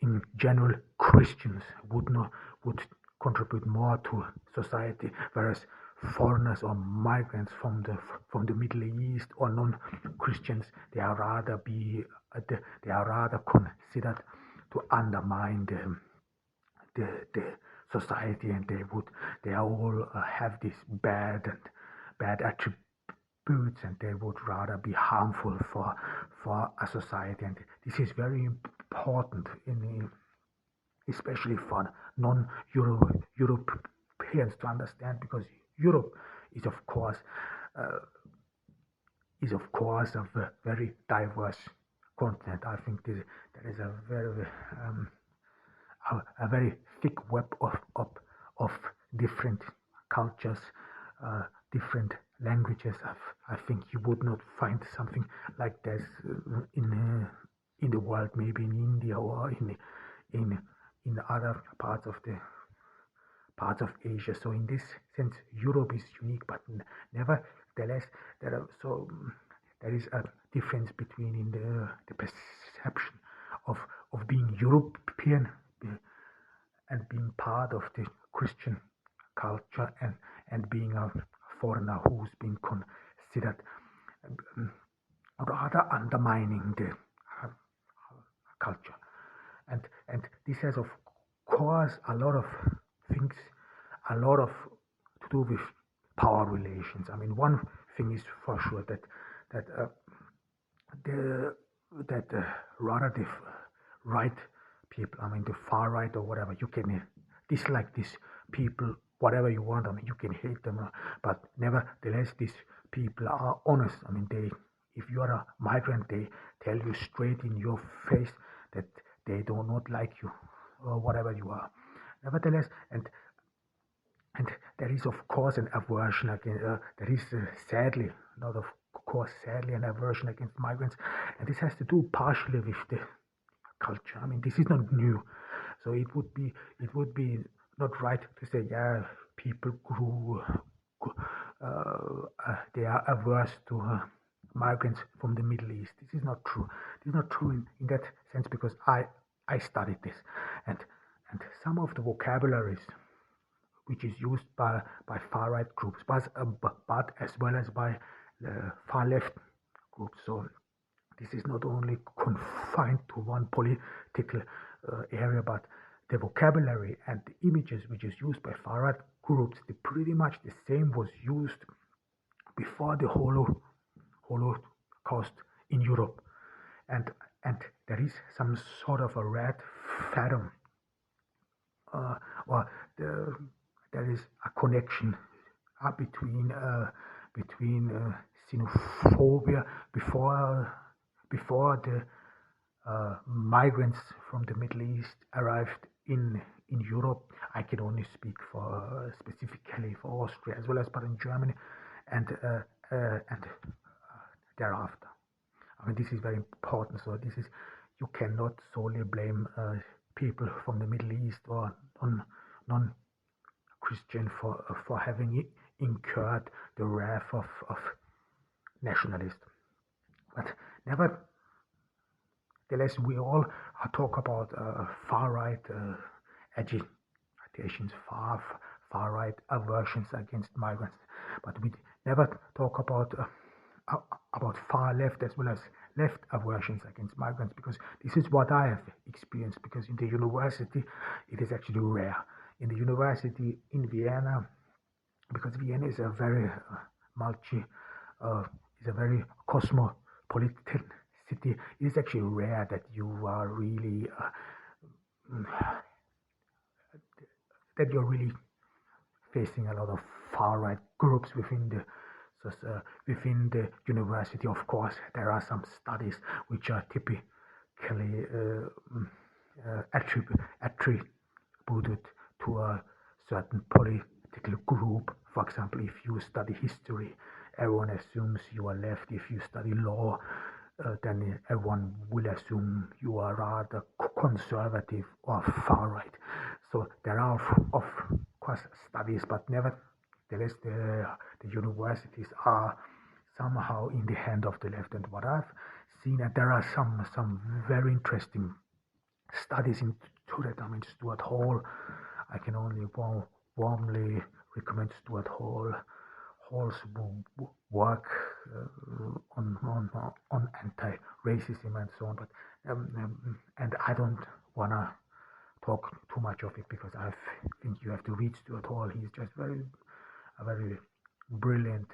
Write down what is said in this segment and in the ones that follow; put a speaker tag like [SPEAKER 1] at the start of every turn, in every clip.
[SPEAKER 1] in general, Christians would contribute more to society, whereas foreigners or migrants from the Middle East or non-Christians, they are rather considered to undermine the society, and they all have this bad attributes, and they would rather be harmful for a society. And this is very important especially for non-Europeans to understand, because Europe is of course uh, a very diverse continent. I think there is um, a very thick web of different cultures, different languages. I think you would not find something like this in the world, maybe in India or in other parts of Asia. So in this sense, Europe is unique, but nevertheless, there are so there is a difference between in the perception of being European and being part of the Christian culture, and being a foreigner who's been considered um, rather undermining the culture. And this has of course a lot of things, a lot of to do with power relations. I mean, one thing is for sure that the rather the right people, I mean the far right or whatever, you can dislike these people whatever you want. I mean, you can hate them, but nevertheless these people are honest. I mean, they, if you are a migrant, they tell you straight in your face that they do not like you or whatever you are. Nevertheless, and there is of course an aversion against there is sadly, not of course sadly, an aversion against migrants, and this has to do partially with the culture. I mean, this is not new, so it would be not right to say, yeah, people they are averse to migrants from the Middle East. This is not true. This is not true in that sense, because I studied this, and some of the vocabularies which is used by far right groups, but as well as by the far left groups. So this is not only confined to one political area, but the vocabulary and the images which is used by far right groups, pretty much the same was used before the Holocaust in Europe, and there is some sort of a red fathom, or there is a connection between xenophobia before the migrants from the Middle East arrived in Europe. I can only speak for specifically for Austria as well as but in Germany, and thereafter. I mean, this is very important. So this is, you cannot solely blame people from the Middle East or non-Christian for having incurred the wrath of nationalists. But nevertheless, we all talk about far right agitations, far right aversions against migrants, but we never talk about far left as well as left aversions against migrants, because this is what I have experienced. Because in the university, it is actually rare. In the university in Vienna, because Vienna is a very is a very cosmopolitan city, it is actually rare that you are really that you're really facing a lot of far right groups within the university. Of course, there are some studies which are typically attributed to a certain political group. For example, if you study history, everyone assumes you are left. If you study law, then everyone will assume you are rather conservative or far right. So there are, of course, studies, but nevertheless, the universities are somehow in the hand of the left. And what I've seen, and there are some very interesting studies into that. I mean, Stuart Hall, I can only warmly recommend Stuart Hall's work on anti-racism and so on. But and I don't wanna talk too much of it because I think you have to read Stuart Hall. He's just a very brilliant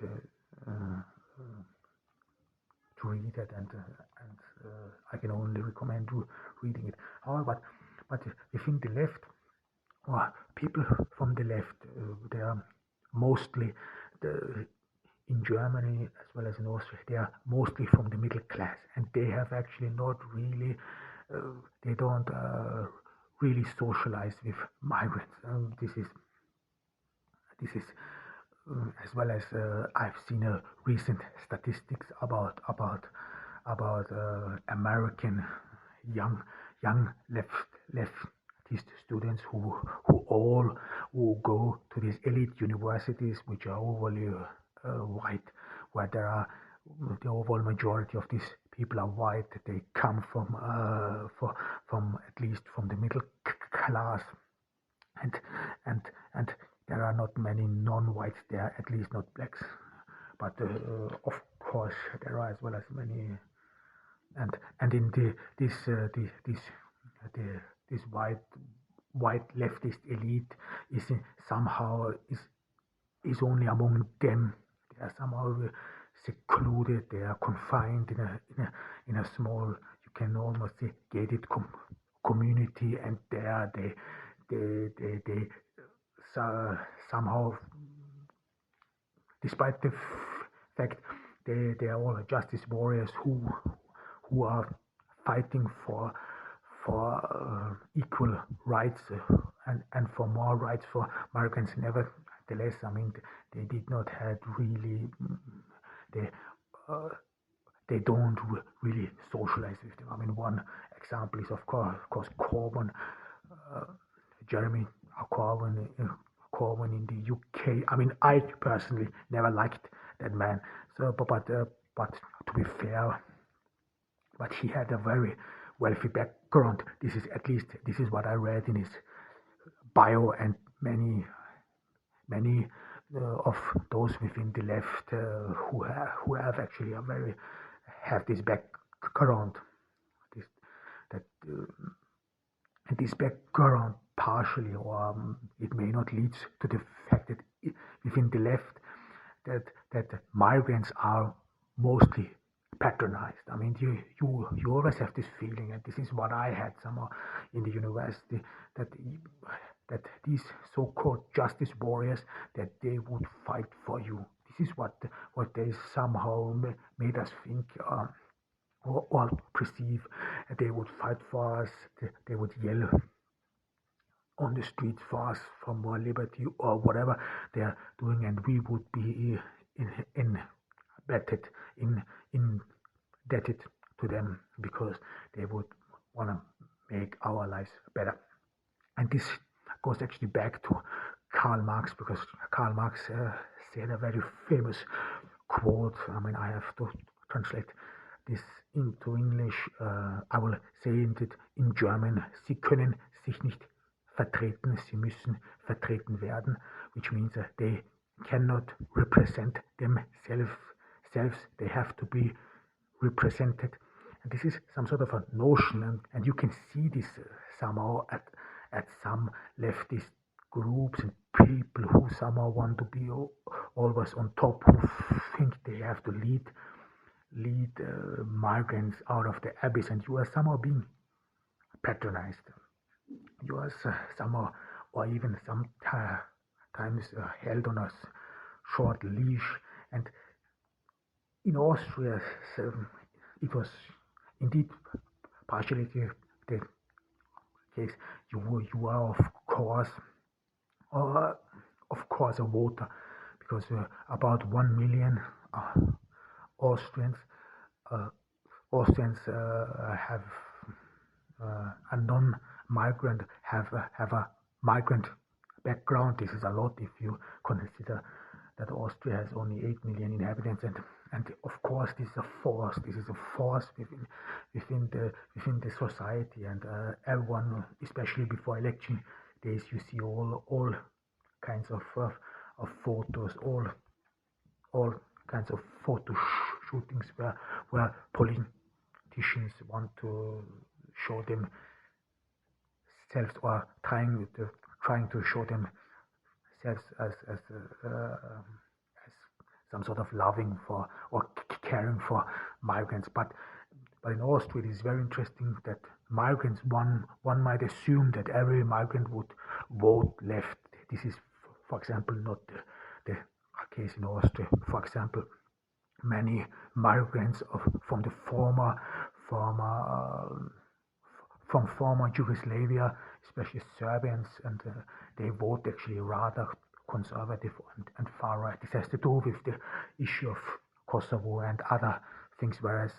[SPEAKER 1] to read it, and I can only recommend you reading it. However, but within the left, or people from the left, they are mostly in Germany as well as in Austria. They are mostly from the middle class, and they have actually not really, they don't really socialize with migrants. This is as well as I've seen recent statistics about American young leftist students who go to these elite universities, which are overly white, where the overall majority of these people are white. They come from at least from the middle class, and and and there are not many non-whites there, at least not blacks. But of course, there are as well as many, and in this white leftist elite is somehow is only among them. They are somehow secluded. They are confined in a small, you can almost say, gated community, and there they somehow, despite the fact they are all justice warriors who are fighting for equal rights and for more rights for migrants. Nevertheless, I mean, they did not have really they they don't really socialize with them. I mean, one example is of course Corbyn, Jeremy Corbyn in the UK. I mean, I personally never liked that man. So, but to be fair, but he had a very wealthy background. This is what I read in his bio, and many of those within the left who have actually a very have this background, this that this background partially, or it may not lead to the fact that within the left that migrants are mostly patronized. I mean, you always have this feeling, and this is what I had somehow in the university, that these so-called justice warriors, that they would fight for you. This is what they somehow made us think. Or perceive. They would fight for us. They would yell on the streets for us for more liberty, or whatever they are doing, and we would be indebted to them because they would want to make our lives better. And this goes actually back to Karl Marx, because Karl Marx said a very famous quote. I mean, I have to translate this into English. I will say it in German. Sie können sich nicht vertreten, sie müssen vertreten werden, which means they cannot represent themselves. They have to be represented. And this is some sort of a notion, and you can see this somehow at some leftist groups and people who somehow want to be always on top, who think they have to lead migrants out of the abyss, and you are somehow being patronized. You are somehow, or even sometimes held on a short leash. And in Austria, it was indeed partially the case. You are of course a voter, because about 1 million Austrians have a non-migrant have a migrant background. This is a lot if you consider that Austria has only 8 million inhabitants, and of course this is a force. This is a force within the society, and everyone, especially before election days, you see all kinds of photos, all kinds of photo shootings where politicians want to show themselves, or trying to show themselves as some sort of loving for or caring for migrants. But in Austria, it is very interesting that migrants, one might assume that every migrant would vote left. This is, for example, not the case in Austria. For example, many migrants from the former Yugoslavia, especially Serbians, and they vote actually rather conservative and far right. This has to do with the issue of Kosovo and other things, whereas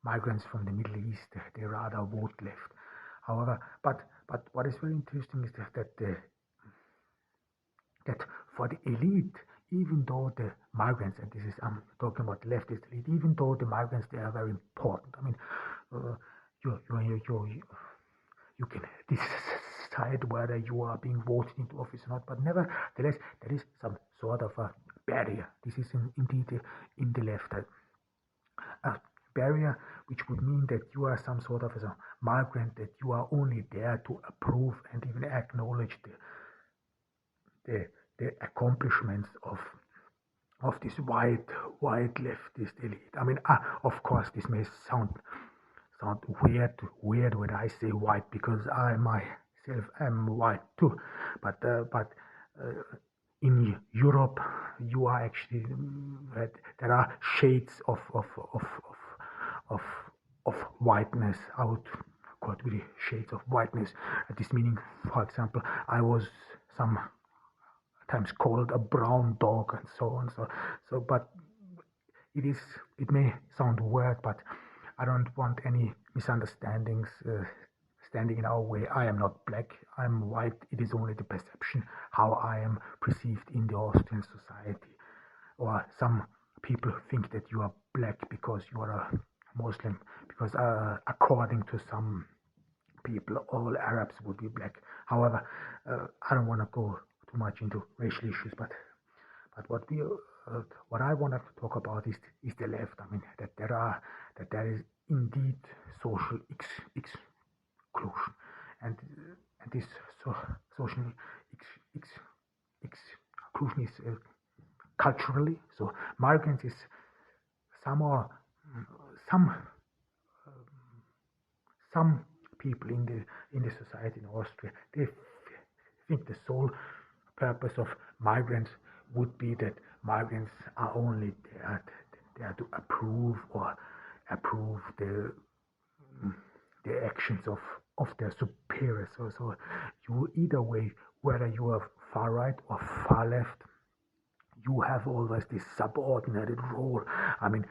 [SPEAKER 1] migrants from the Middle East, they rather vote left. However, but what is very interesting is that for the elite, even though the migrants, and this is I'm talking about leftist elite, even though the migrants, they are very important. I mean, you can decide whether you are being voted into office or not, but nevertheless, there is some sort of a barrier. This is indeed in the left. A barrier which would mean that you are some sort of as a migrant, that you are only there to approve and even acknowledge the accomplishments of this white leftist elite. I mean, of course, this may sound weird when I say white, because I myself am white too. But in Europe, you are actually there are shades of whiteness. I would call it really shades of whiteness. This meaning, for example, I was sometimes called a brown dog and so on. So, but it may sound weird, but I don't want any misunderstandings standing in our way. I am not black, I'm white. It is only the perception how I am perceived in the Austrian society. Or some people think that you are black because you are a Muslim, because according to some people, all Arabs would be black. However, I don't want to go too much into racial issues, but what I want to talk about is the left. I mean, that there is indeed social exclusion, and this social exclusion is culturally. So migrants is somehow some people in the society in Austria, they think the sole purpose of migrants would be that migrants are only there to approve the actions of their superiors. So you either way, whether you are far right or far left, you have always this subordinated role. I mean,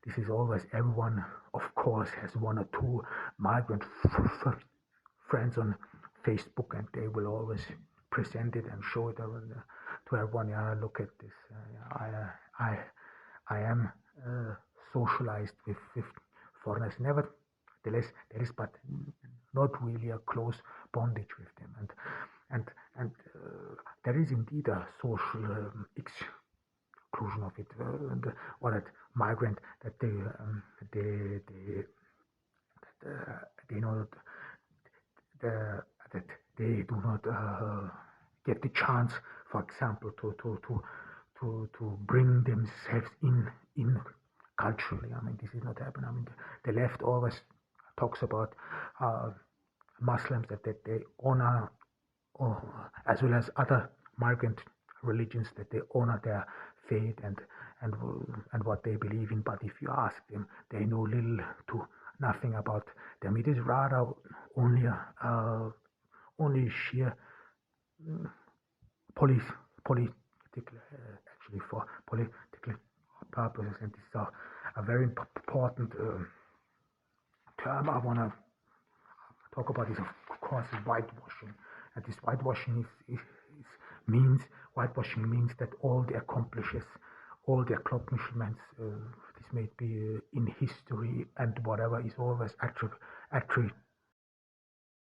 [SPEAKER 1] this is always, everyone, of course, has one or two migrant friends on Facebook, and they will always present it and show it to everyone. Yeah, look at this. I am socialized with foreigners. Nevertheless, there is but not really a close bondage with them, and there is indeed a social exclusion of it, or that migrant, that they know that they do not get the chance, for example, to bring themselves in culturally. I mean, this is not happening. I mean, the left always talks about Muslims, that they honor, as well as other migrant religions, that they honor their faith and what they believe in. But if you ask them, they know little to nothing about them. It is rather only sheer political, actually, for political purposes. And this is a very important term I want to talk about. Is, of course, whitewashing. And this whitewashing is means whitewashing means that all the accomplishments, this may be in history and whatever, is always attributed